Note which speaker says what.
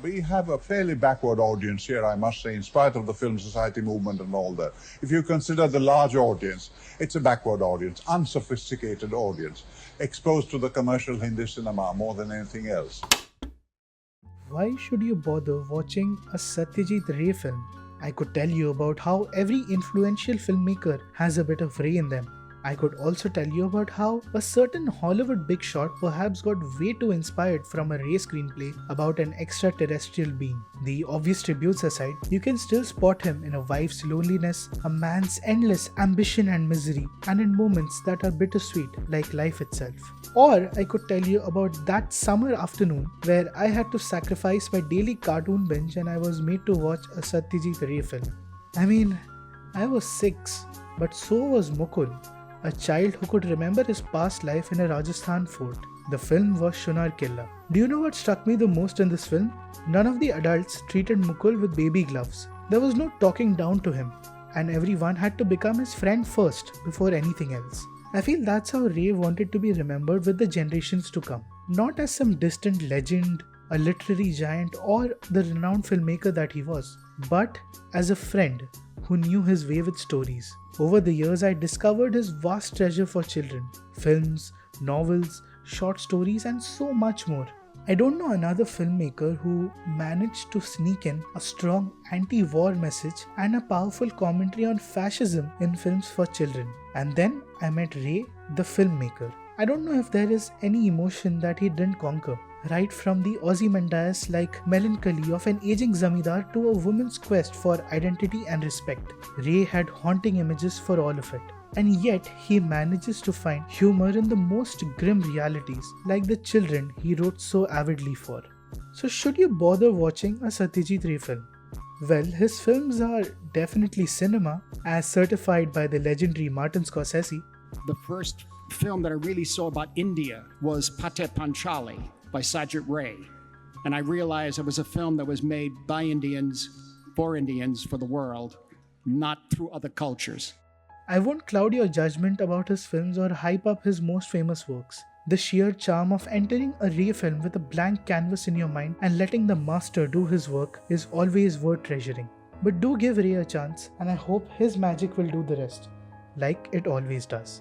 Speaker 1: We have a fairly backward audience here, I must say, in spite of the film society movement and all that. If you consider the large audience, it's a backward audience, unsophisticated audience, exposed to the commercial Hindi cinema more than anything else.
Speaker 2: Why should you bother watching a Satyajit Ray film? I could tell you about how every influential filmmaker has a bit of Ray in them. I could also tell you about how a certain Hollywood big shot perhaps got way too inspired from a Ray screenplay about an extraterrestrial being. The obvious tributes aside, you can still spot him in a wife's loneliness, a man's endless ambition and misery, and in moments that are bittersweet like life itself. Or I could tell you about that summer afternoon where I had to sacrifice my daily cartoon binge and I was made to watch a Satyajit Ray film. I mean, I was 6, but so was Mukul, a child who could remember his past life in a Rajasthan fort. The film was Shunar Killa. Do you know what struck me the most in this film? None of the adults treated Mukul with baby gloves. There was no talking down to him, and everyone had to become his friend first before anything else. I feel that's how Ray wanted to be remembered with the generations to come. Not as some distant legend, a literary giant, or the renowned filmmaker that he was, but as a friend who knew his way with stories. Over the years, I discovered his vast treasure for children, films, novels, short stories, and so much more. I don't know another filmmaker who managed to sneak in a strong anti-war message and a powerful commentary on fascism in films for children. And then I met Ray, the filmmaker. I don't know if there is any emotion that he didn't conquer. Right from the Ozymandias-like melancholy of an aging zamindar to a woman's quest for identity and respect, Ray had haunting images for all of it. And yet he manages to find humor in the most grim realities, like the children he wrote so avidly for. So should you bother watching a Satyajit Ray film? Well, his films are definitely cinema, as certified by the legendary Martin Scorsese.
Speaker 3: The first film that I really saw about India was Pate Panchali by Satyajit Ray. And I realized it was a film that was made by Indians, for the world, not through other cultures.
Speaker 2: I won't cloud your judgment about his films or hype up his most famous works. The sheer charm of entering a Ray film with a blank canvas in your mind and letting the master do his work is always worth treasuring. But do give Ray a chance, and I hope his magic will do the rest, like it always does.